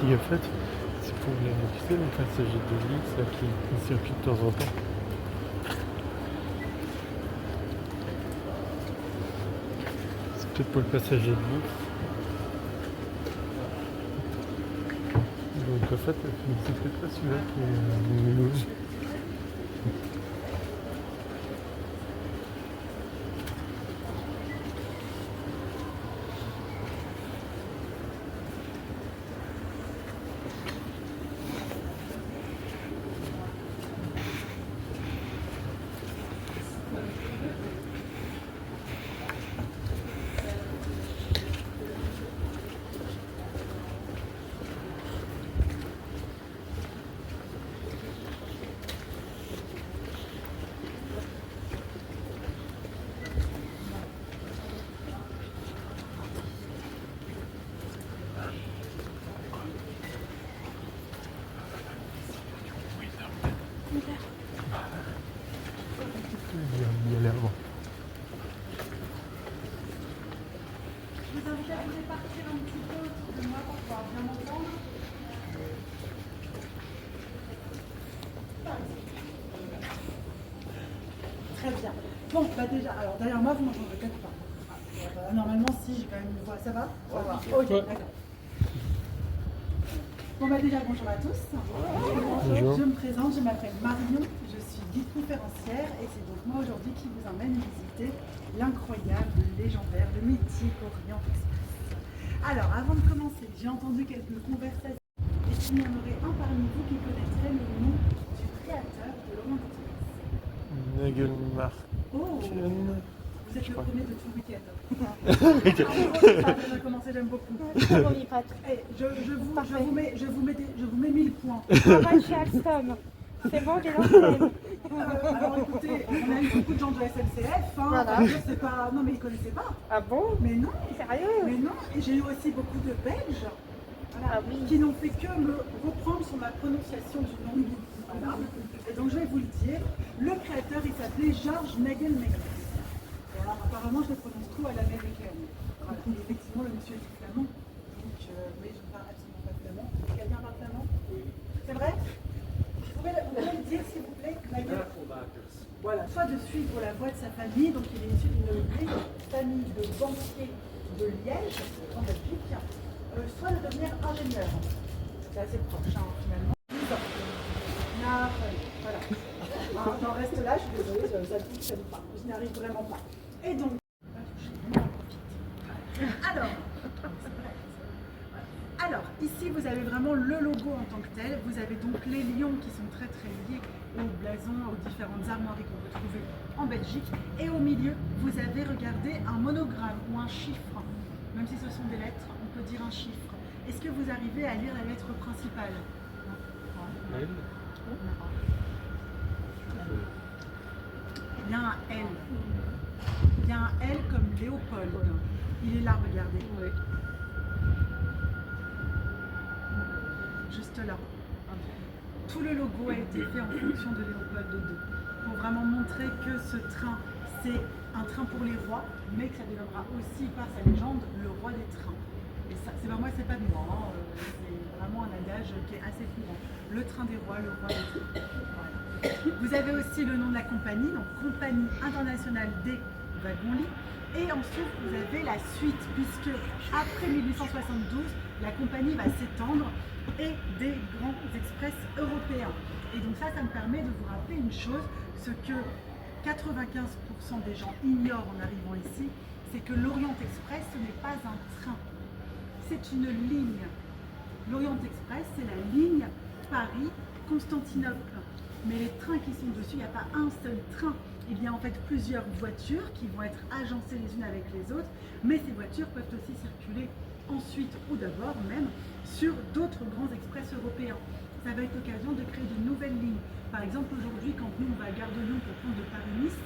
ici en fait, c'est pour tu sais, les passagers de luxe là, qui circulent de temps en temps. C'est peut-être pour le passager de luxe. Donc en fait, c'est peut-être pas celui-là qui est Mulhouse. Il y a l'air bon. Je vous invite à vous répartir un petit peu autour de moi pour pouvoir bien m'entendre. Très bien. Bon, bah déjà, alors derrière moi, vous m'entendrez peut-être pas. Normalement, si, j'ai quand même une voix. Ça va? Ça va. Ok, d'accord. Bon, bah déjà, bonjour à tous. Bonjour. Je me présente, je m'appelle Marion, je suis guide conférencière et c'est donc moi aujourd'hui qui vous emmène visiter l'incroyable, le légendaire, le mythique Orient Express. Alors, avant de commencer, j'ai entendu quelques conversations et s'il y en aurait un parmi vous qui connaîtrait le nom du créateur de l'Orient Express. Nagelmarken. Oh, vous êtes le crois. premier de tout le week-end. Ça a déjà commencé, j'aime beaucoup. Eh, je vous mets 1000 points. Travaille chez Alstom. C'est bon, j'ai l'antenne. Alors écoutez, on a eu beaucoup de gens de la SNCF, hein, Voilà. c'est pas... Non mais ils connaissaient pas. Ah bon? Mais non, Sérieux? et j'ai eu aussi beaucoup de Belges voilà, Ah oui. qui n'ont fait que me reprendre sur ma prononciation du nom. Voilà. Et donc je vais vous le dire, le créateur il s'appelait Georges Nagelmaker. Et alors apparemment je le prononce trop à l'américaine. Voilà. Et effectivement le monsieur est flamand, donc mais je ne parle absolument pas flamand. Quelqu'un parle flamand? C'est vrai? Vous pouvez le dire s'il vous plaît, Nagel? Voilà, soit de suivre la voie de sa famille, donc il est issu d'une riche famille de banquiers de Liège, en Belgique, soit de devenir ingénieur. C'est assez proche, hein, finalement. 10 ans. Voilà. J'en reste là, je suis désolée, ça ne pas. Je n'y arrive vraiment pas. Et donc, alors, ici vous avez vraiment le logo en tant que tel. Vous avez donc les lions qui sont très très liés au blason, aux différentes armoiries qu'on peut trouver en Belgique. Et au milieu, vous avez regardé un monogramme ou un chiffre. Même si ce sont des lettres, on peut dire un chiffre. Est-ce que vous arrivez à lire la lettre principale? L. Il y a un L. Il y a un L comme Léopold. Il est là, regardez. Oui. Juste là. Tout le logo a été fait en fonction de Léopold II pour vraiment montrer que ce train, c'est un train pour les rois, mais que ça deviendra aussi par sa légende le roi des trains. Et ça, c'est pas moi, c'est pas de moi, hein. C'est vraiment un adage qui est assez courant. Le train des rois, le roi des trains. Voilà. Vous avez aussi le nom de la compagnie, donc Compagnie Internationale des Wagons-Lits. Et ensuite, vous avez la suite, puisque après 1872, la compagnie va s'étendre et des grands express européens. Et donc ça me permet de vous rappeler une chose, ce que 95% des gens ignorent en arrivant ici, c'est que l'Orient Express, ce n'est pas un train, c'est une ligne. L'Orient Express, c'est la ligne Paris-Constantinople. Mais les trains qui sont dessus, il n'y a pas un seul train. Il y a en fait plusieurs voitures qui vont être agencées les unes avec les autres, mais ces voitures peuvent aussi circuler ensuite ou d'abord même sur d'autres grands express européens. Ça va être l'occasion de créer de nouvelles lignes. Par exemple, aujourd'hui, quand nous on va à Gare de Lyon pour prendre de Paris-Nice,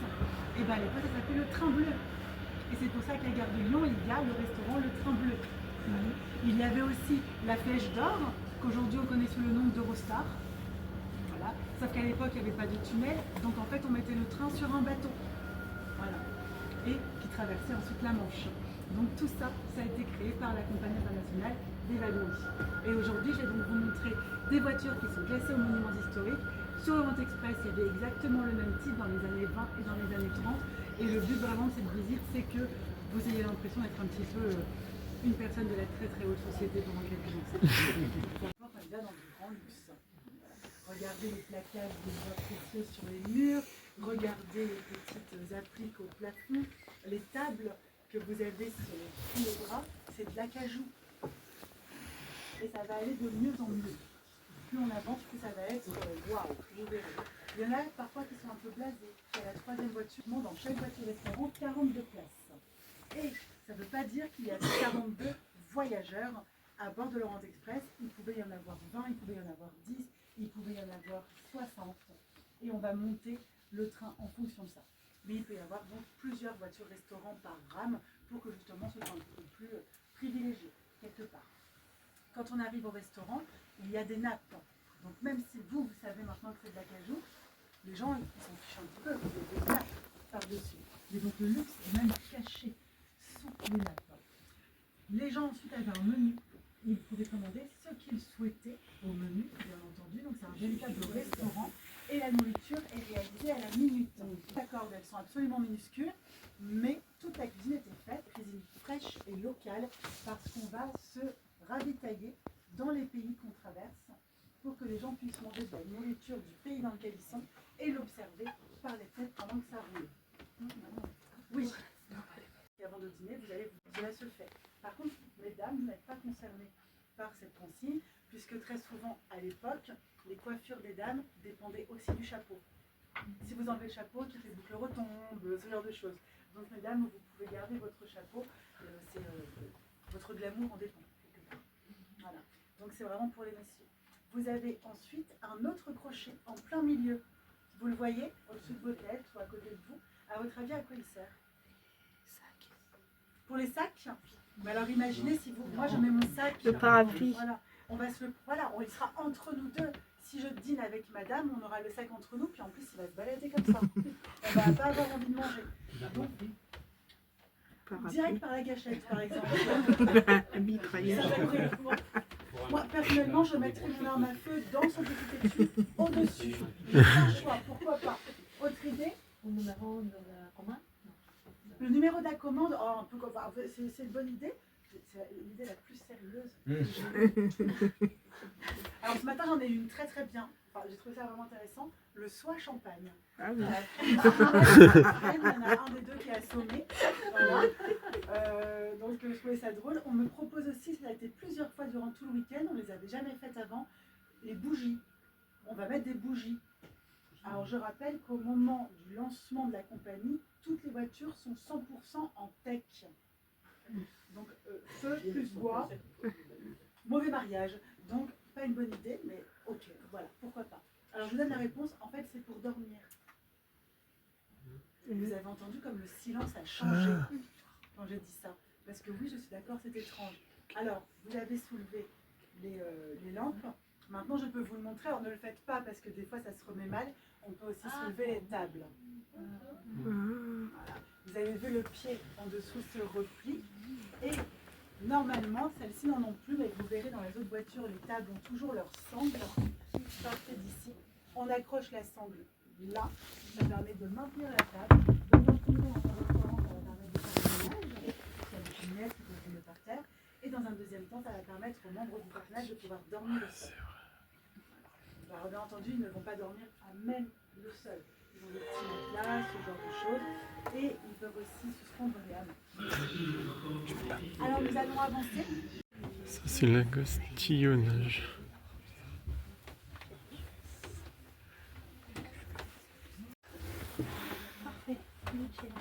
et ben à l'époque ça s'appelait le train bleu. Et c'est pour ça qu'à Gare de Lyon, il y a le restaurant Le Train Bleu. Il y avait aussi la Flèche d'Or, qu'aujourd'hui on connaît sous le nom d'Eurostar. Voilà. Sauf qu'à l'époque, il n'y avait pas de tunnel, donc en fait, on mettait le train sur un bateau. Voilà. Et qui traversait ensuite la Manche. Donc tout ça, ça a été créé par la compagnie internationale des wagons. Et aujourd'hui, je vais donc vous montrer des voitures qui sont classées aux monuments historiques. Sur Orient Express, il y avait exactement le même type dans les années 20 et dans les années 30. Et le but vraiment de cette visite, c'est que vous ayez l'impression d'être un petit peu une personne de la très très haute société pendant quelques jours. On est déjà dans du grand luxe. Regardez les placages des bois précieux sur les murs, regardez les petites appliques au plafond, les tables que vous avez sur les bras, c'est de l'acajou. Et ça va aller de mieux en mieux. Plus on avance, plus ça va être waouh, vous verrez. Il y en a parfois qui sont un peu blasés. C'est la troisième voiture, dans chaque voiture restaurant, 42 places. Et ça ne veut pas dire qu'il y a 42 voyageurs à bord de l'Orient Express. Il pouvait y en avoir 20, il pouvait y en avoir 10, il pouvait y en avoir 60. Et on va monter le train en fonction de ça. Mais il peut y avoir donc plusieurs voitures restaurants par rame pour que justement ce soit un peu plus privilégié quelque part. Quand on arrive au restaurant, il y a des nappes. Donc même si vous savez maintenant que c'est de l'acajou, les gens ils s'en fichent un petit peu, vous avez des nappes par-dessus. Et donc le luxe est même caché sous les nappes. Les gens ensuite avaient un menu. Ils pouvaient commander ce qu'ils souhaitaient au menu, bien entendu. Donc c'est un véritable restaurant. Et la nourriture est réalisée à la minute. D'accord, elles sont absolument minuscules, mais toute la cuisine était faite, cuisine fraîche et locale, parce qu'on va se ravitailler dans les pays qu'on traverse pour que les gens puissent manger de la nourriture du pays dans lequel ils sont et l'observer par les fenêtres pendant que ça roule. Oui. Et avant de dîner, cela se fait. Par contre, mesdames, vous n'êtes pas concernées par cette consigne, puisque très souvent, à l'époque, les coiffures des dames dépendaient aussi du chapeau. Si vous enlevez le chapeau, toutes les boucles retombent, ce genre de choses. Donc, mesdames, vous pouvez garder votre chapeau, votre glamour en dépend. Voilà. Donc, c'est vraiment pour les messieurs. Vous avez ensuite un autre crochet en plein milieu. Vous le voyez au-dessus de votre tête ou à côté de vous. À votre avis, à quoi il sert? Pour les sacs? Mais alors imaginez si vous, moi je mets mon sac. Le parapluie. Voilà, il sera entre nous deux. Si je dîne avec madame, on aura le sac entre nous, puis en plus il va se balader comme ça. On va pas avoir envie de manger. Donc, direct par la gâchette par exemple. Moi personnellement, je mettrai mon arme à feu dans son petit étui au-dessus. Un choix, pourquoi pas. Autre idée? Le numéro de la commande, oh, un peu comme, c'est une bonne idée. C'est l'idée la plus sérieuse. Alors ce matin j'en ai eu une très très bien. Enfin, j'ai trouvé ça vraiment intéressant. Le soie champagne. Ah oui. Il y en a un des deux qui est assommé. Voilà. Donc je trouvais ça drôle. On me propose aussi, ça a été plusieurs fois durant tout le week-end, on ne les avait jamais faites avant, les bougies. On va mettre des bougies. Alors je rappelle qu'au moment du lancement de la compagnie, toutes les voitures sont 100% en tech. Donc feu plus bois, mauvais mariage. Donc pas une bonne idée, mais ok, voilà, pourquoi pas. Alors je vous donne la réponse, en fait c'est pour dormir. Vous avez entendu comme le silence a changé quand j'ai dit ça. Parce que oui, je suis d'accord, c'est étrange. Alors, vous avez soulevé les lampes. Maintenant, je peux vous le montrer. Alors, ne le faites pas parce que des fois, ça se remet mal. On peut aussi soulever les tables. Voilà. Vous avez vu le pied en dessous se replie. Et normalement, celles-ci n'en ont plus, mais vous verrez dans les autres voitures, les tables ont toujours leur sangle. Partez d'ici. On accroche la sangle là. Ça permet de maintenir la table. Dans un premier temps, ça va permettre de faire le ménage. Il y a des cheminettes qui peuvent tomber par terre. Et dans un deuxième temps, ça va permettre aux membres du personnage de pouvoir dormir au sol. Alors, bien entendu, ils ne vont pas dormir à même le sol. Ils ont des petits matelas, ce genre de choses. Et ils peuvent aussi suspendre les hameaux. Alors, nous allons avancer. Ça, c'est l'agostillonnage. Parfait. Nickel.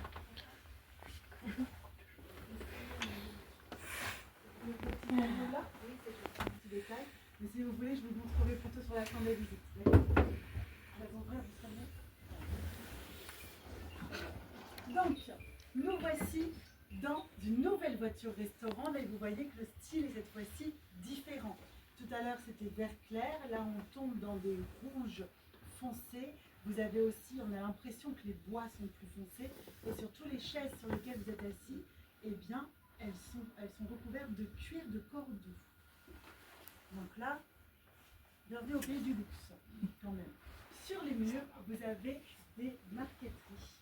Là, oui, c'est un petit détail. Mais si vous voulez, je vous montrerai plutôt sur la fin de la visite. D'accord ? Donc, nous voici dans une nouvelle voiture restaurant, mais vous voyez que le style est cette fois-ci différent. Tout à l'heure, c'était vert clair. Là, on tombe dans des rouges foncés. Vous avez aussi, on a l'impression que les bois sont plus foncés. Et surtout, les chaises sur lesquelles vous êtes assis, eh bien, elles plus au pays du luxe, quand même. Sur les murs, vous avez des marqueteries,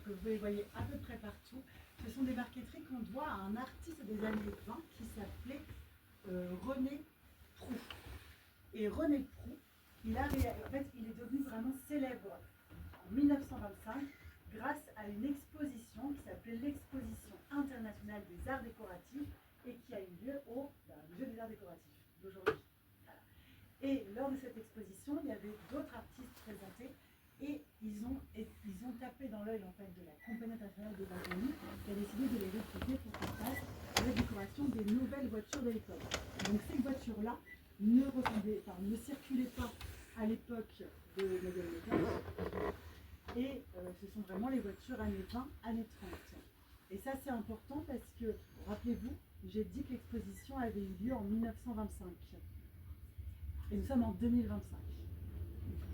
que vous les voyez à peu près partout. Ce sont des marqueteries qu'on doit à un artiste des années 20 qui s'appelait René Proux. Et René Proux, il est devenu vraiment célèbre en 1925 grâce à une exposition qui s'appelait l'Exposition internationale des arts décoratifs et qui a eu lieu au Musée des arts décoratifs d'aujourd'hui. Voilà. Et lors de cette exposition, il y avait d'autres artistes présentés et ils ont tapé dans l'œil en fait, de la Compagnie internationale des Wagonie qui a décidé de les recruter pour qu'ils fassent la décoration des nouvelles voitures de l'époque. Donc ces voitures-là ne circulaient pas à l'époque de modèle méthode. Et ce sont vraiment les voitures années 20, années 30. Et ça c'est important parce que, rappelez-vous, j'ai dit que l'exposition avait eu lieu en 1925. Et nous sommes en 2025.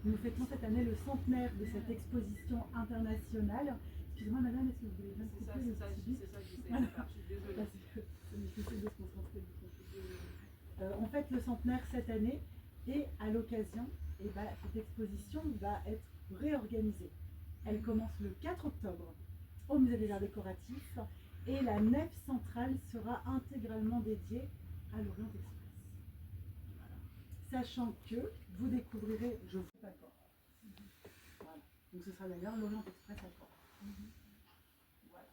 Nous fêtons cette année le centenaire de cette exposition internationale. Excusez-moi madame, est-ce que vous voulez bien couper le petit c'est ça que j'essaie voilà. de faire, je suis désolée. Parce que c'est difficile de se concentrer. On fête le centenaire cette année et à l'occasion, cette exposition va être réorganisée. Elle commence le 4 octobre au Musée des Arts Décoratifs et la nef centrale sera intégralement dédiée à l'Orient Express. Voilà. Sachant que vous découvrirez, je vous d'accord. Voilà. Donc ce sera d'ailleurs l'Orient Express à Caen. Voilà.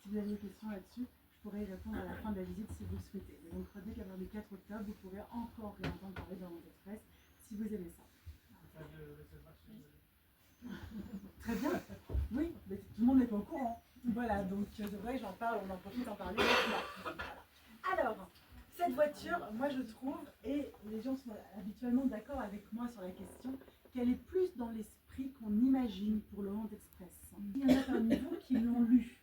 Si vous avez des questions là-dessus, je pourrais y répondre à la fin de la visite si vous le souhaitez. Mais donc retenez qu'à partir du 4 octobre, vous pourrez encore réentendre parler de l'Orient Express si vous aimez ça. Très bien. Oui, mais tout le monde n'est pas au courant. Voilà, donc c'est vrai, j'en parle, on en profite d'en parler maintenant. Voilà. Alors, cette voiture, moi je trouve, et les gens sont habituellement d'accord avec moi sur la question, qu'elle est plus dans l'esprit qu'on imagine pour l'Orient Express. Il y en a parmi vous qui l'ont lu.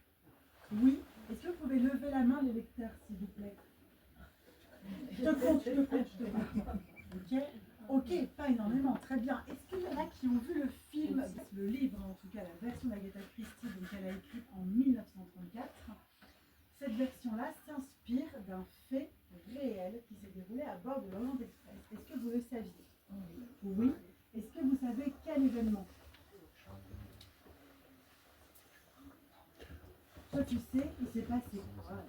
Oui. Est-ce que vous pouvez lever la main les lecteurs, s'il vous plaît? Je te compte. Ok. Ok, pas énormément, très bien. Est-ce qu'il y en a qui ont vu le film, le livre en tout cas, la version d'Agatha Christie, donc elle a écrit en 1934. Cette version-là s'inspire d'un fait réel qui s'est déroulé à bord de l'Orient Express. Est-ce que vous le saviez? Oui. Est-ce que vous savez quel événement? Toi tu sais, il s'est passé quoi?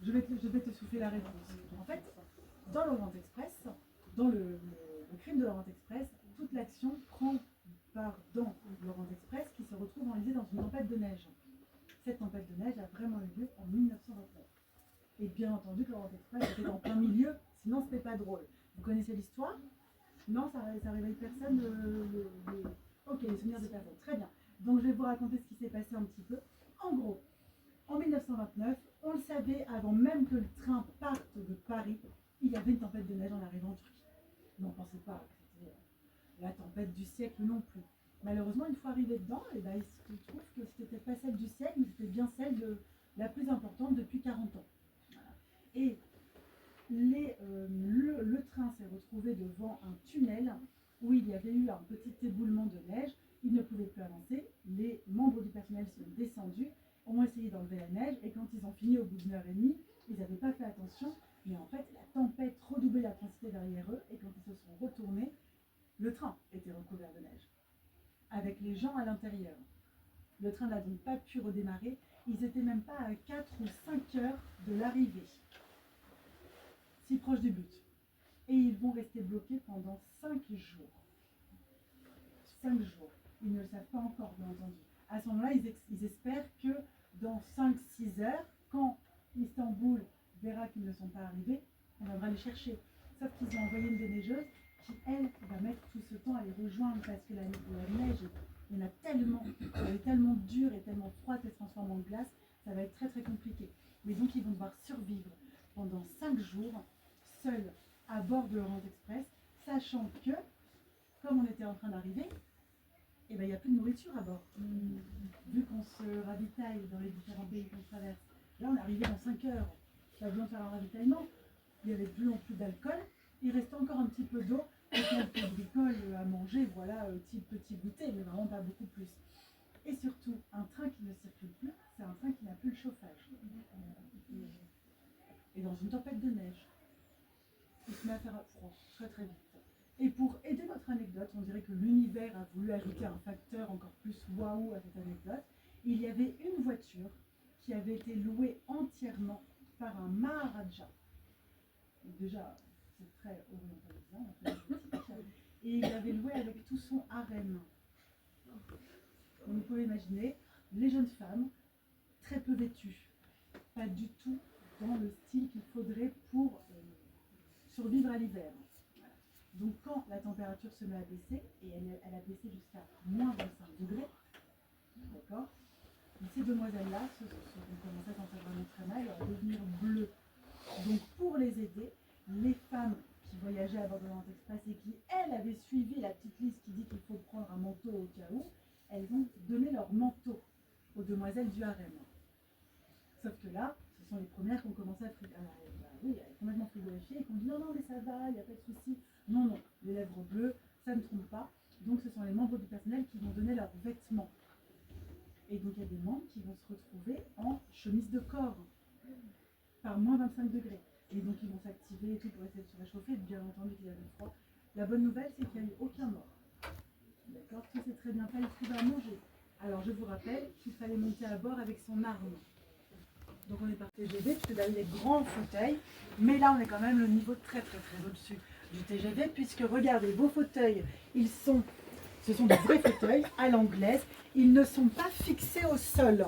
Je vais te souffler la réponse. En fait, dans l'Orient Express, dans le crime de l'Orient Express, toute l'action prend part dans l'Orient Express qui se retrouve enlisé dans une tempête de neige. Cette tempête de neige a vraiment eu lieu en 1929. Et bien entendu que l'Orient Express était en plein milieu, sinon c'était pas drôle. Vous connaissez l'histoire? Non, ça réveille personne. Ok, les souvenirs de personne. Très bien. Donc je vais vous raconter ce qui s'est passé un petit peu. En gros, en 1929, on le savait avant même que le train parte de Paris, il y avait une tempête de neige en arrivant en Turquie. Mais on ne pensait pas que c'était la tempête du siècle non plus. Malheureusement, une fois arrivé dedans, il se trouve que c'était pas celle du siècle, mais c'était bien celle la plus importante depuis 40 ans. Voilà. Et le train s'est retrouvé devant un tunnel où il y avait eu un petit éboulement de neige. Ils ne pouvaient plus avancer. Les membres du personnel sont descendus, ont essayé d'enlever la neige et quand ils ont fini au bout d'une heure et demie, ils n'avaient pas fait attention. Mais en fait, la tempête redoublait l'intensité derrière eux et quand ils se sont retournés, le train était recouvert de neige, avec les gens à l'intérieur. Le train n'a donc pas pu redémarrer. Ils n'étaient même pas à 4 ou 5 heures de l'arrivée, si proche du but. Et ils vont rester bloqués pendant 5 jours. 5 jours. Ils ne le savent pas encore, bien entendu. À ce moment-là, ils espèrent que dans 5-6 heures, quand Istanbul verra qu'ils ne sont pas arrivés, on viendra les chercher. Sauf qu'ils ont envoyé une déneigeuse qui, elle, va mettre tout ce temps à les rejoindre parce que la neige, il y en a tellement, elle est tellement dure et tellement froide qu'elle se transforme en glace, ça va être très très compliqué. Mais donc ils vont devoir survivre pendant 5 jours, seuls à bord de l'Orient Express, sachant que, comme on était en train d'arriver, il n'y a plus de nourriture à bord. Vu qu'on se ravitaille dans les différents pays qu'on traverse, là on est arrivé dans 5 heures, ça vient faire un ravitaillement, il n'y avait plus non plus d'alcool, il restait encore un petit peu d'eau, et quelques bricoles à manger, voilà, petit goûter, mais vraiment pas beaucoup plus. Et surtout, un train qui ne circule plus, c'est un train qui n'a plus le chauffage. Et dans une tempête de neige. il y avait une voiture qui avait été louée entièrement par un Maharaja. Donc déjà, c'est très orientalisant, un peu exotique. Et il l'avait loué avec tout son harem. Donc vous pouvez imaginer, les jeunes femmes, très peu vêtues, pas du tout dans le style qu'il faudrait pour survivre à l'hiver. Voilà. Donc quand la température se met à baisser, et elle a baissé jusqu'à moins 25 degrés, d'accord, ces demoiselles-là ont commencé à sentir vraiment très mal, à devenir bleues. Donc pour les aider, les femmes qui voyageaient à bord de l'Orient Express et qui, elles, avaient suivi la petite liste qui dit qu'il faut prendre un manteau au cas où, elles ont donné leur manteau aux demoiselles du harem. Sauf que là, ce sont les premières qui ont commencé à complètement frigorifier et qui ont dit non, non, mais ça va, il n'y a pas de souci. Non, non, les lèvres bleues, ça ne trompe pas. Donc ce sont les membres du personnel qui vont donner leurs vêtements. Et donc il y a des membres qui vont se retrouver en chemise de corps, par moins 25 degrés. Et donc ils vont s'activer et tout pour essayer de se réchauffer, bien entendu qu'il y avait froid. La bonne nouvelle, c'est qu'il n'y a eu aucun mort. D'accord, tout s'est très bien fait, il trouvait à manger. Alors je vous rappelle qu'il fallait monter à bord avec son arme. Donc on est par TGV, puisque là il y a des grands fauteuils, mais là on est quand même le niveau très au-dessus du TGV, puisque regardez, vos fauteuils, ce sont des vrais fauteuils à l'anglaise, ils ne sont pas fixés au sol.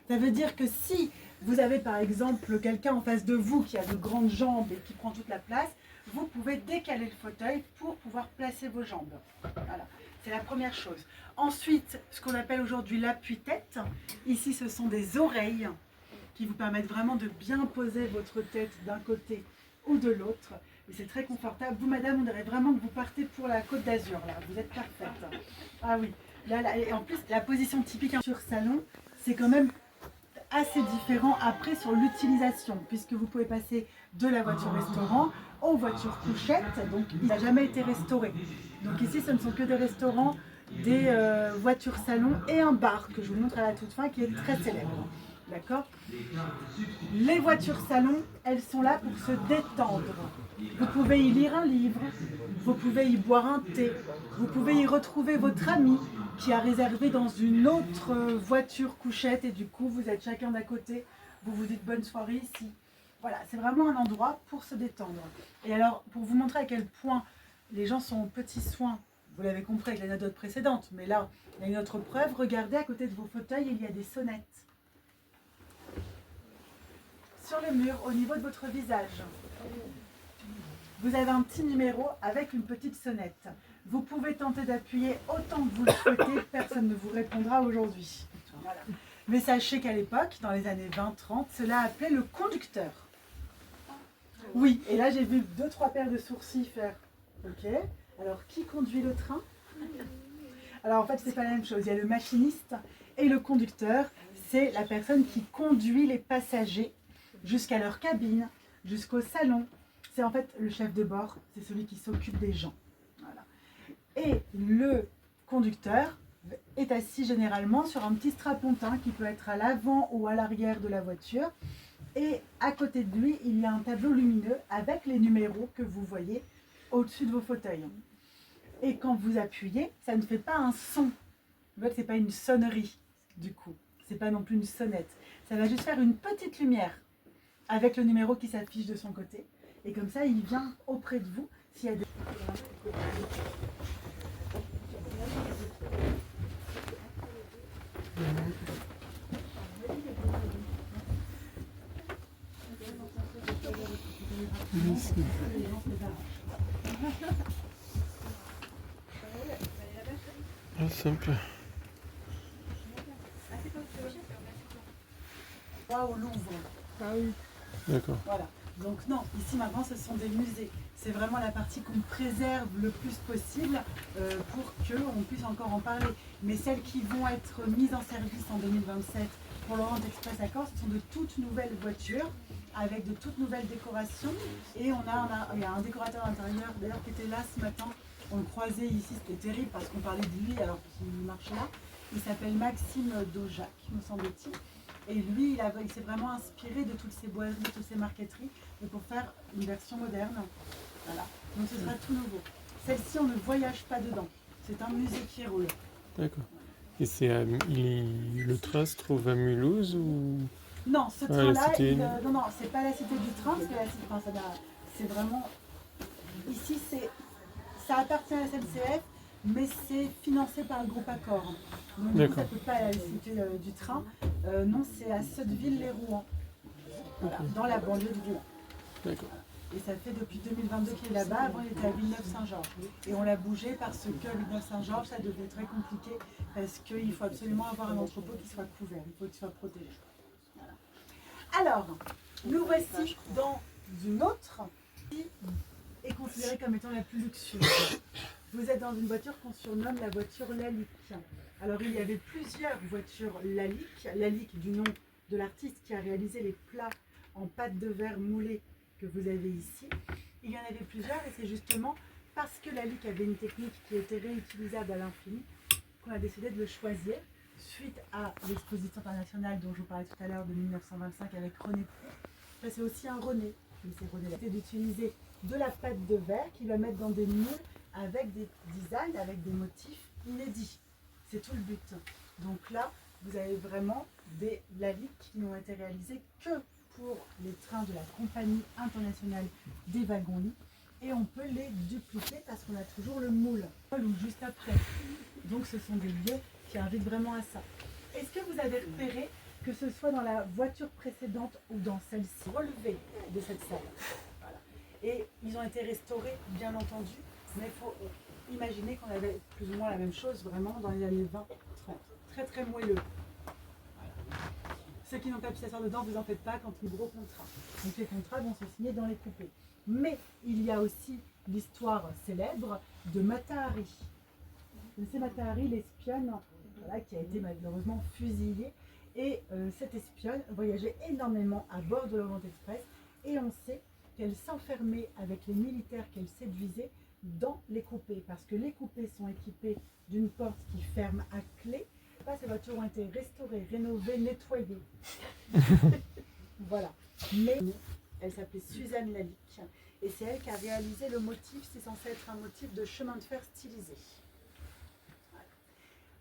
Ça veut dire que si vous avez par exemple quelqu'un en face de vous qui a de grandes jambes et qui prend toute la place, vous pouvez décaler le fauteuil pour pouvoir placer vos jambes. Voilà, c'est la première chose. Ensuite, ce qu'on appelle aujourd'hui l'appui-tête, ici ce sont des oreilles qui vous permettent vraiment de bien poser votre tête d'un côté ou de l'autre. Et c'est très confortable. Vous, madame, on dirait vraiment que vous partez pour la Côte d'Azur, là. Vous êtes parfaite. Ah oui. Là, et en plus, la position typique sur salon, c'est quand même assez différent après sur l'utilisation, puisque vous pouvez passer de la voiture restaurant aux voitures couchettes. Donc, il n'a jamais été restauré. Donc ici, ce ne sont que des restaurants, des voitures salon et un bar que je vous montre à la toute fin qui est très célèbre. D'accord? Les voitures salon, elles sont là pour se détendre. Vous pouvez y lire un livre, vous pouvez y boire un thé, vous pouvez y retrouver votre ami qui a réservé dans une autre voiture couchette et du coup vous êtes chacun d'à côté, vous vous dites bonne soirée ici. Voilà, c'est vraiment un endroit pour se détendre. Et alors, pour vous montrer à quel point les gens sont aux petits soins, vous l'avez compris avec l'anecdote précédente, mais là, il y a une autre preuve, regardez à côté de vos fauteuils, il y a des sonnettes. Sur le mur, au niveau de votre visage, vous avez un petit numéro avec une petite sonnette. Vous pouvez tenter d'appuyer autant que vous le souhaitez, personne ne vous répondra aujourd'hui. Voilà. Mais sachez qu'à l'époque, dans les années 20-30, cela appelait le conducteur. Oui, et là j'ai vu 2-3 paires de sourcils faire « Ok, alors qui conduit le train ?» Alors en fait, c'est pas la même chose. Il y a le machiniste et le conducteur. C'est la personne qui conduit les passagers jusqu'à leur cabine, jusqu'au salon. C'est en fait le chef de bord, c'est celui qui s'occupe des gens. Voilà. Et le conducteur est assis généralement sur un petit strapontin qui peut être à l'avant ou à l'arrière de la voiture. Et à côté de lui, il y a un tableau lumineux avec les numéros que vous voyez au-dessus de vos fauteuils. Et quand vous appuyez, ça ne fait pas un son. En fait, ce n'est pas une sonnerie du coup. Ce n'est pas non plus une sonnette. Ça va juste faire une petite lumière avec le numéro qui s'affiche de son côté. Et comme ça, il vient auprès de vous s'il y a des... Ah, simple. Au Louvre. Ah oui. D'accord. Voilà. Donc non, ici maintenant ce sont des musées. C'est vraiment la partie qu'on préserve le plus possible pour qu'on puisse encore en parler. Mais celles qui vont être mises en service en 2027 pour l'Orient Express à Corse, ce sont de toutes nouvelles voitures avec de toutes nouvelles décorations. Et il y a un décorateur intérieur d'ailleurs qui était là ce matin. On le croisait ici, c'était terrible parce qu'on parlait de lui alors qu'il marche là. Il s'appelle Maxime Dojac, me semble-t-il. Et lui, il s'est vraiment inspiré de toutes ces boiseries, de toutes ces marqueteries, pour faire une version moderne. Voilà. Donc ce sera tout nouveau. Celle-ci, on ne voyage pas dedans. C'est un musée qui roule. D'accord. Et le train se trouve à Mulhouse ou Non, ce Ah, la train-là, cité. non, c'est pas la cité du train, parce que la cité, c'est vraiment. Ici, ça appartient à la SNCF, mais c'est financé par le groupe Accor. Donc, du coup, ça D'accord. ne peut pas aller à la cité du train. Non, c'est à Sotteville-les-Rouen, voilà, dans la banlieue de Lyon. D'accord. Et ça fait depuis 2022 qu'il est là-bas. Avant, il était à Villeneuve-Saint-Georges. Et on l'a bougé parce que Villeneuve-Saint-Georges, ça devenait très compliqué parce qu'il faut absolument avoir un entrepôt qui soit couvert, il faut qu'il soit protégé. Voilà. Alors, nous voici dans une autre qui est considérée comme étant la plus luxueuse. Vous êtes dans une voiture qu'on surnomme la voiture Lalique. Alors, il y avait plusieurs voitures Lalique, Lalique du nom de l'artiste qui a réalisé les plats en pâte de verre moulée que vous avez ici. Il y en avait plusieurs et c'est justement parce que Lalique avait une technique qui était réutilisable à l'infini qu'on a décidé de le choisir suite à l'exposition internationale dont je vous parlais tout à l'heure de 1925 avec René Prou. Ça, c'est aussi un René, mais c'est René là. C'est d'utiliser de la pâte de verre qu'il va mettre dans des moules avec des designs, avec des motifs inédits. C'est tout le but. Donc là, vous avez vraiment des Lalique qui n'ont été réalisés que pour les trains de la compagnie internationale des wagons-lits et on peut les dupliquer parce qu'on a toujours le moule ou juste après. Donc ce sont des lieux qui invitent vraiment à ça. Est-ce que vous avez repéré que ce soit dans la voiture précédente ou dans celle-ci, relevé de cette salle? Voilà. Et ils ont été restaurés bien entendu, mais il faut imaginer qu'on avait plus ou moins la même chose vraiment dans les années 20-30. Très très moelleux. Ceux qui n'ont pas pu s'asseoir dedans, vous en faites pas quand il y a gros contrat. Donc les contrats vont se signer dans les coupés. Mais il y a aussi l'histoire célèbre de Mata Hari. C'est Mata Hari, l'espionne, voilà, qui a été malheureusement fusillée. Et cette espionne voyageait énormément à bord de l'Orient Express. Et on sait qu'elle s'enfermait avec les militaires qu'elle séduisait dans les coupés. Parce que les coupés sont équipés d'une porte qui ferme à clé. Ces voitures ont été restaurées, rénovées, nettoyées. Voilà. Mais elle s'appelait Suzanne Lalique. Et c'est elle qui a réalisé le motif. C'est censé être un motif de chemin de fer stylisé. Voilà.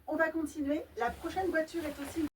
On va continuer. La prochaine voiture est aussi...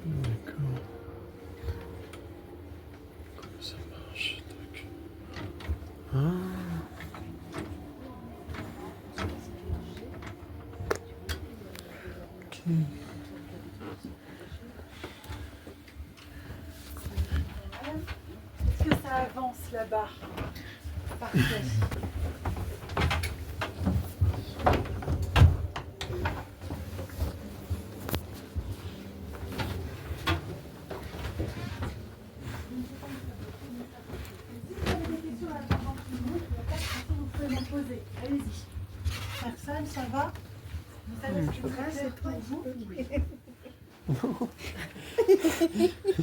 D'accord. Comment ça marche, tac. Ah. Ok. Est-ce que ça avance là-bas? Parfait. Poser. Allez-y. Personne, ça va? Vous savez ce que c'est pour vous?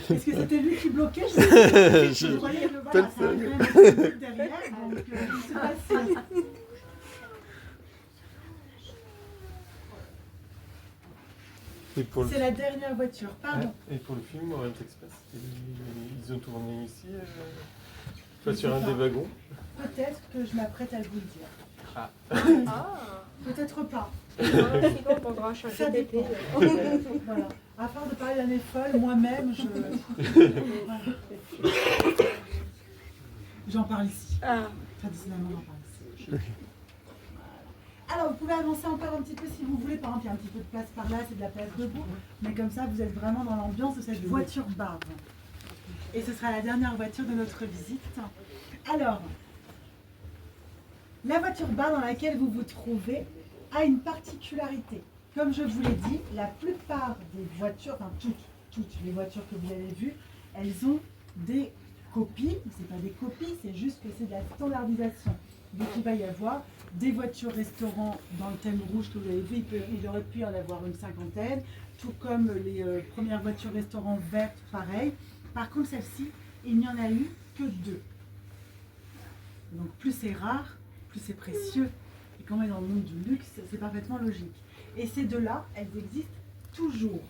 Est-ce que c'était lui qui bloquait? Je voyais que voilà, ça arrivait derrière, donc je sais pas si... C'est la dernière voiture, pardon. Et pour le film Orient Express, ils ont tourné ici, pas sur un des wagons. Peut-être que je m'apprête à vous le dire. Ah. Peut-être pas. Sinon, on prendra un Ça chapeau d'été. dépend. Voilà. À part de parler d'année folle, moi-même, voilà. J'en parle ici. Ah. traditionnellement dans Paris. Voilà. Alors, vous pouvez avancer encore un petit peu si vous voulez. Par exemple, il y a un petit peu de place par là, c'est de la place debout. Mais comme ça, vous êtes vraiment dans l'ambiance de cette voiture bar. Et ce sera la dernière voiture de notre visite. Alors, la voiture bar dans laquelle vous vous trouvez a une particularité. Comme je vous l'ai dit, la plupart des voitures, enfin toutes les voitures que vous avez vues, elles ont des copies. Ce n'est pas des copies, c'est juste que c'est de la standardisation. Donc il va y avoir des voitures restaurants dans le thème rouge que vous avez vu, il aurait pu y en avoir une cinquantaine, tout comme les premières voitures restaurants vertes, pareil. Par contre, celle-ci, il n'y en a eu que 2. Donc plus c'est rare, plus c'est précieux. Et quand on est dans le monde du luxe, c'est parfaitement logique. Et ces 2-là, elles existent toujours.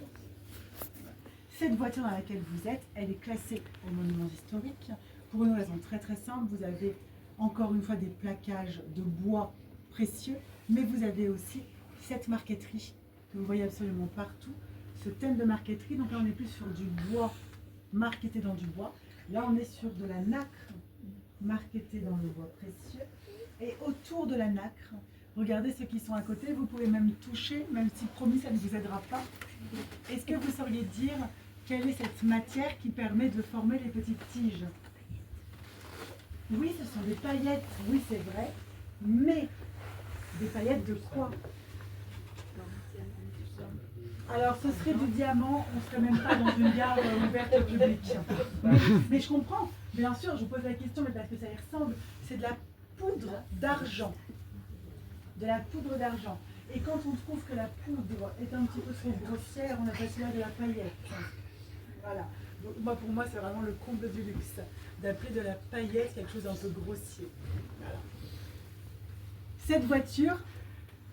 Cette voiture dans laquelle vous êtes, elle est classée au monument historique. Pour une raison très très simple, vous avez encore une fois des plaquages de bois précieux, mais vous avez aussi cette marqueterie que vous voyez absolument partout. Ce thème de marqueterie, donc là on est plus sur du bois marqueté dans du bois. Là on est sur de la nacre marquetée dans le bois précieux. Et autour de la nacre, regardez ceux qui sont à côté, vous pouvez même toucher, même si promis ça ne vous aidera pas. Est-ce que vous sauriez dire quelle est cette matière qui permet de former les petites tiges? Oui, ce sont des paillettes, oui c'est vrai, mais des paillettes de quoi? Alors ce serait du diamant, on ne serait même pas dans une gare ouverte au public. Mais je comprends, bien sûr, je vous pose la question, mais parce que ça y ressemble, c'est de la poudre d'argent. De la poudre d'argent. Et quand on trouve que la poudre est un petit peu trop grossière, on appelle cela de la paillette. Voilà. Donc, pour moi, c'est vraiment le comble du luxe, d'appeler de la paillette quelque chose d'un peu grossier. Voilà. Cette voiture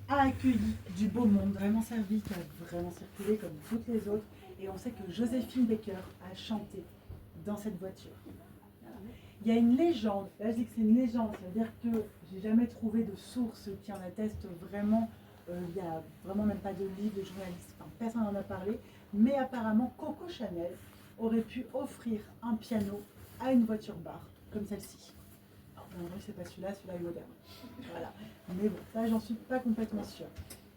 a accueilli du beau monde, vraiment servi, qui a vraiment circulé comme toutes les autres. Et on sait que Joséphine Baker a chanté dans cette voiture. Voilà. Il y a une légende, là je dis que c'est une légende, c'est-à-dire que j'ai jamais trouvé de source qui en atteste vraiment. Il n'y a vraiment même pas de livre de journaliste, enfin, personne n'en a parlé, mais apparemment Coco Chanel aurait pu offrir un piano à une voiture bar, comme celle-ci. Alors, en vrai, c'est pas celui-là, celui-là est moderne. Voilà. Mais bon, ça, j'en suis pas complètement sûre.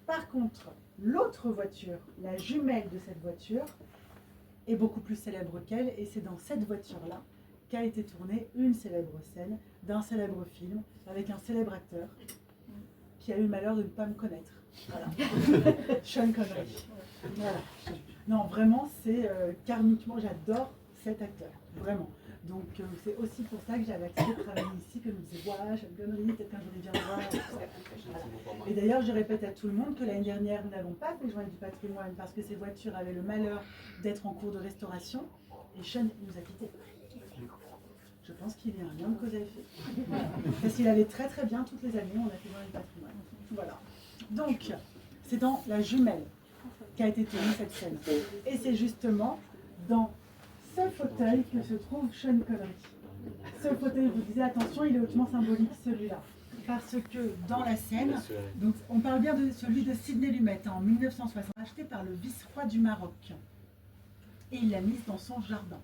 Par contre, l'autre voiture, la jumelle de cette voiture, est beaucoup plus célèbre qu'elle, et c'est dans cette voiture-là qu'a été tournée une célèbre scène d'un célèbre film avec un célèbre acteur qui a eu le malheur de ne pas me connaître. Voilà. Sean Connery. Voilà. Non, vraiment, c'est karmiquement, j'adore cet acteur, vraiment. Donc, c'est aussi pour ça que j'avais accepté de travailler ici, que je me disais, voilà, Sean Connery, peut-être qu'un jour il viendra. Voilà. Et d'ailleurs, je répète à tout le monde que l'année dernière, nous n'avons pas fait le journée du patrimoine parce que ces voitures avaient le malheur d'être en cours de restauration et Sean nous a quittés. Je pense qu'il est un homme cause à effet. Parce qu'il allait très très bien toutes les années, on a fait dans le patrimoine. Voilà. Donc, c'est dans la jumelle qu'a été tournée cette scène. Et c'est justement dans ce fauteuil que se trouve Sean Connery. Ce fauteuil, je vous disais, attention, il est hautement symbolique celui-là. Parce que dans la scène, donc on parle bien de celui de Sidney Lumet en 1960, acheté par le vice-roi du Maroc. Et il l'a mise dans son jardin.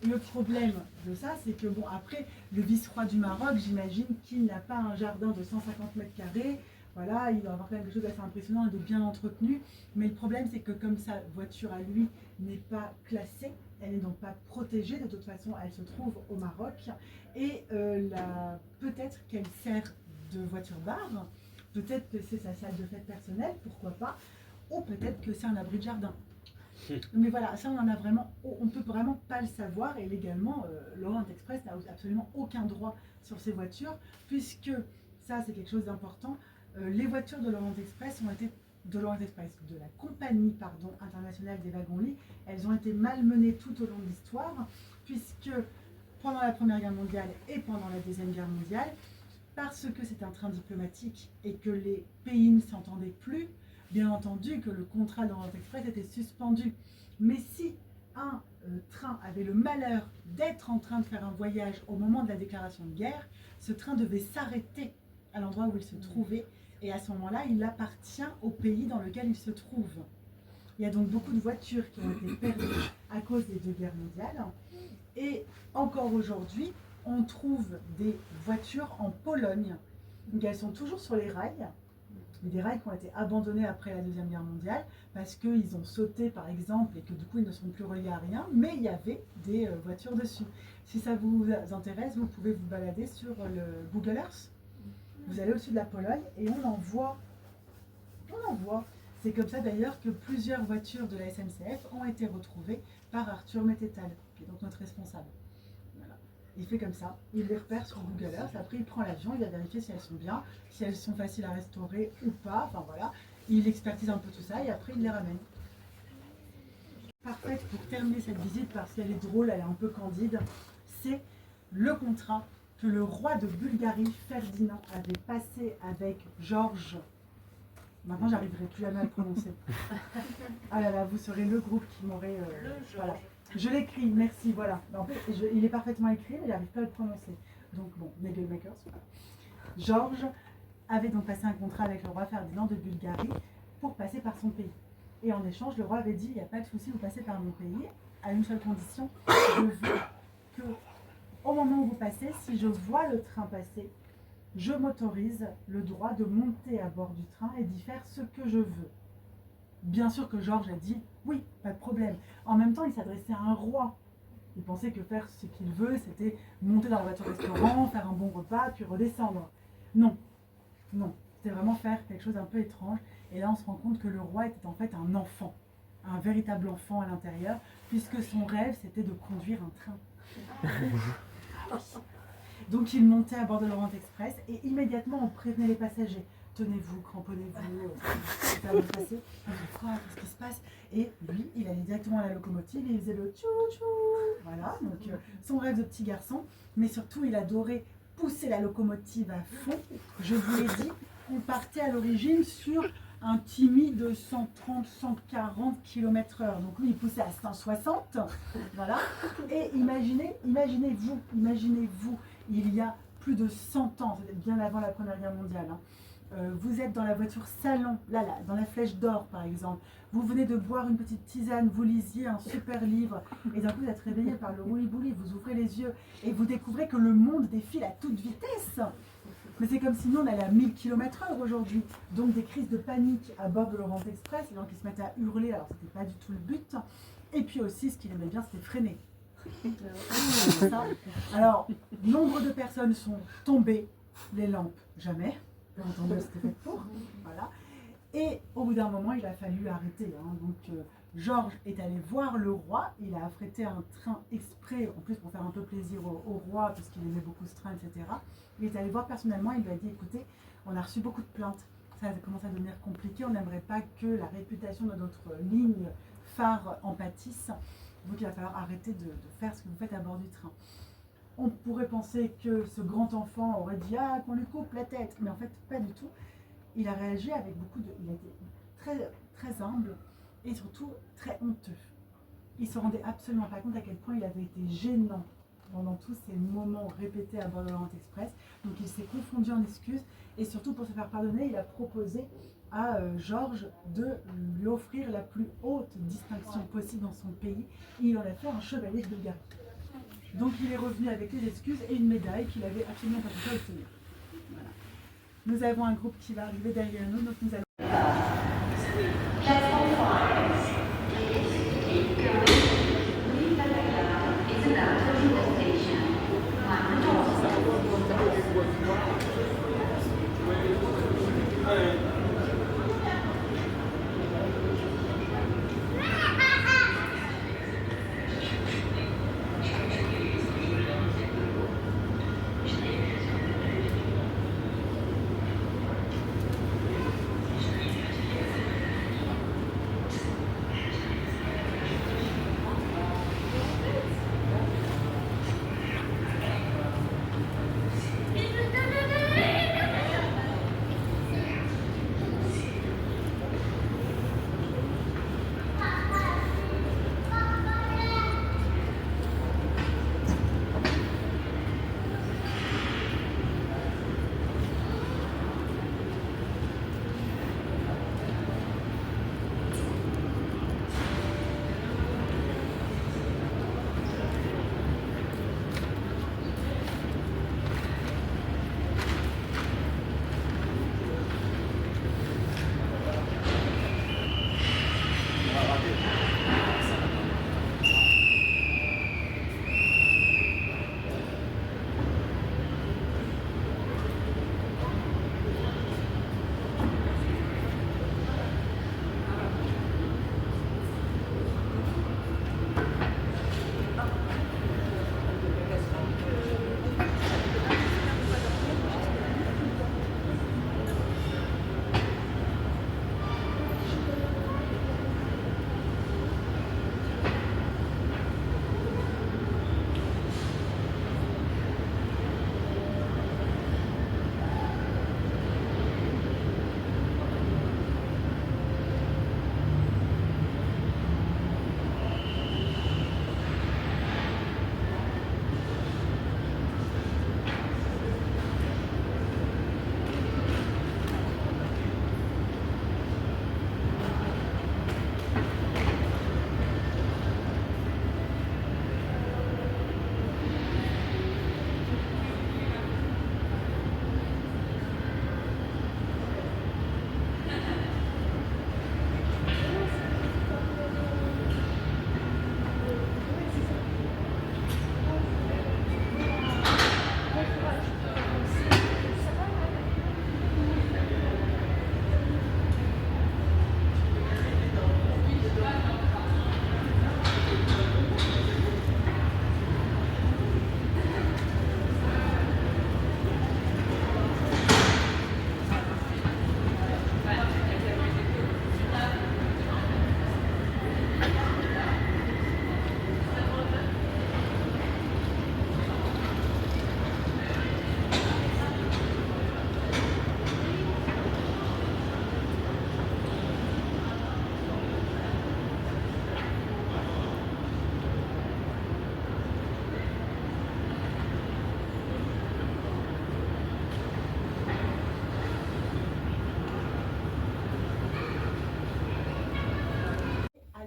Le problème de ça, c'est que, bon, après, le vice-roi du Maroc, j'imagine qu'il n'a pas un jardin de 150 mètres carrés. Voilà, il doit avoir quand même quelque chose d'assez impressionnant et de bien entretenu. Mais le problème, c'est que comme sa voiture à lui n'est pas classée, elle n'est donc pas protégée. De toute façon, elle se trouve au Maroc. Et peut-être qu'elle sert de voiture bar. Peut-être que c'est sa salle de fête personnelle, pourquoi pas. Ou peut-être que c'est un abri de jardin. Mais voilà, ça on ne peut vraiment pas le savoir et légalement, l'Orient Express n'a absolument aucun droit sur ces voitures puisque, ça c'est quelque chose d'important, les voitures de l'Orient Express de la compagnie internationale des wagons-lits, elles ont été malmenées tout au long de l'histoire puisque pendant la Première Guerre mondiale et pendant la Deuxième Guerre mondiale, parce que c'est un train diplomatique et que les pays ne s'entendaient plus, bien entendu que le contrat d'Orient Express était suspendu. Mais si un train avait le malheur d'être en train de faire un voyage au moment de la déclaration de guerre, ce train devait s'arrêter à l'endroit où il se trouvait. Et à ce moment-là, il appartient au pays dans lequel il se trouve. Il y a donc beaucoup de voitures qui ont été perdues à cause des 2 guerres mondiales. Et encore aujourd'hui, on trouve des voitures en Pologne. Donc elles sont toujours sur les rails, mais des rails qui ont été abandonnés après la Deuxième Guerre mondiale parce qu'ils ont sauté par exemple et que du coup ils ne sont plus reliés à rien, mais il y avait des voitures dessus. Si ça vous intéresse, vous pouvez vous balader sur le Google Earth. Vous allez au-dessus de la Pologne et on en voit. C'est comme ça d'ailleurs que plusieurs voitures de la SNCF ont été retrouvées par Arthur Mettetal, qui est donc notre responsable. Voilà. Il fait comme ça, il les repère sur Google Earth, après il prend l'avion, il va vérifier si elles sont bien, si elles sont faciles à restaurer ou pas, enfin voilà. Il expertise un peu tout ça et après il les ramène. Parfaite pour terminer cette visite parce qu'elle est drôle, elle est un peu candide, c'est le contrat que le roi de Bulgarie, Ferdinand, avait passé avec Georges. Maintenant, j'arriverai plus jamais à le prononcer. Ah là là, vous serez le groupe qui m'aurait... voilà. Je l'écris, merci, voilà. En fait, il est parfaitement écrit, mais j'arrive pas à le prononcer. Donc bon, Nagelmakers. Georges avait donc passé un contrat avec le roi Ferdinand de Bulgarie pour passer par son pays. Et en échange, le roi avait dit, il n'y a pas de souci, vous passez par mon pays, à une seule condition, je veux que, au moment où vous passez, si je vois le train passer, je m'autorise le droit de monter à bord du train et d'y faire ce que je veux. Bien sûr que Georges a dit oui, pas de problème. En même temps, il s'adressait à un roi. Il pensait que faire ce qu'il veut, c'était monter dans la voiture restaurant, faire un bon repas, puis redescendre. Non, c'était vraiment faire quelque chose d'un peu étrange. Et là, on se rend compte que le roi était en fait un enfant, un véritable enfant à l'intérieur, puisque son rêve, c'était de conduire un train. Donc il montait à bord de l'Orient Express et immédiatement on prévenait les passagers. Tenez-vous, cramponnez-vous, ça va passer. Qu'est-ce qui se passe? Et lui, il allait directement à la locomotive et il faisait le tchou-tchou. Voilà, donc son rêve de petit garçon. Mais surtout, il adorait pousser la locomotive à fond. Je vous l'ai dit, on partait à l'origine sur un timide de 130-140 km/h. Donc lui, il poussait à 160. Voilà. Et imaginez-vous, il y a plus de 100 ans, c'était bien avant la Première Guerre mondiale. Vous êtes dans la voiture salon, là, dans la Flèche d'Or par exemple. Vous venez de boire une petite tisane, vous lisiez un super livre, et d'un coup vous êtes réveillé par le roulis-bouli, vous ouvrez les yeux et vous découvrez que le monde défile à toute vitesse. Mais c'est comme si nous on allait à 1000 km/h aujourd'hui. Donc des crises de panique à bord de l'Orient Express, les gens qui se mettaient à hurler, alors c'était pas du tout le but. Et puis aussi, ce qu'il aimait bien, c'était freiner. Alors, nombre de personnes sont tombées, les lampes, jamais. Bien entendu, c'était fait pour. Voilà. Et au bout d'un moment, il a fallu arrêter. Donc, Georges est allé voir le roi. Il a affrété un train exprès, en plus pour faire un peu plaisir au roi, puisqu'il aimait beaucoup ce train, etc. Il est allé voir personnellement. Il lui a dit, écoutez, on a reçu beaucoup de plaintes. Ça commence à devenir compliqué. On n'aimerait pas que la réputation de notre ligne phare en pâtisse. Donc, il va falloir arrêter de faire ce que vous faites à bord du train. On pourrait penser que ce grand enfant aurait dit « Ah, qu'on lui coupe la tête !» Mais en fait, pas du tout. Il a réagi avec beaucoup de... Il a été très, très humble et surtout très honteux. Il ne se rendait absolument pas compte à quel point il avait été gênant pendant tous ces moments répétés à bord de l'Orient Express. Donc il s'est confondu en excuses et surtout pour se faire pardonner, il a proposé à Georges de lui offrir la plus haute distinction possible dans son pays. Et il en a fait un chevalier de Bulgarie. Donc il est revenu avec les excuses et une médaille qu'il avait absolument pas pu obtenir. Voilà. Nous avons un groupe qui va arriver derrière nous, donc nous allons...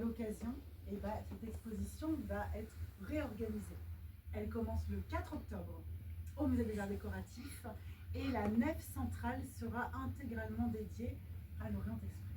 l'occasion, cette exposition va être réorganisée. Elle commence le 4 octobre au Musée des Arts Décoratifs et la nef centrale sera intégralement dédiée à l'Orient Expo.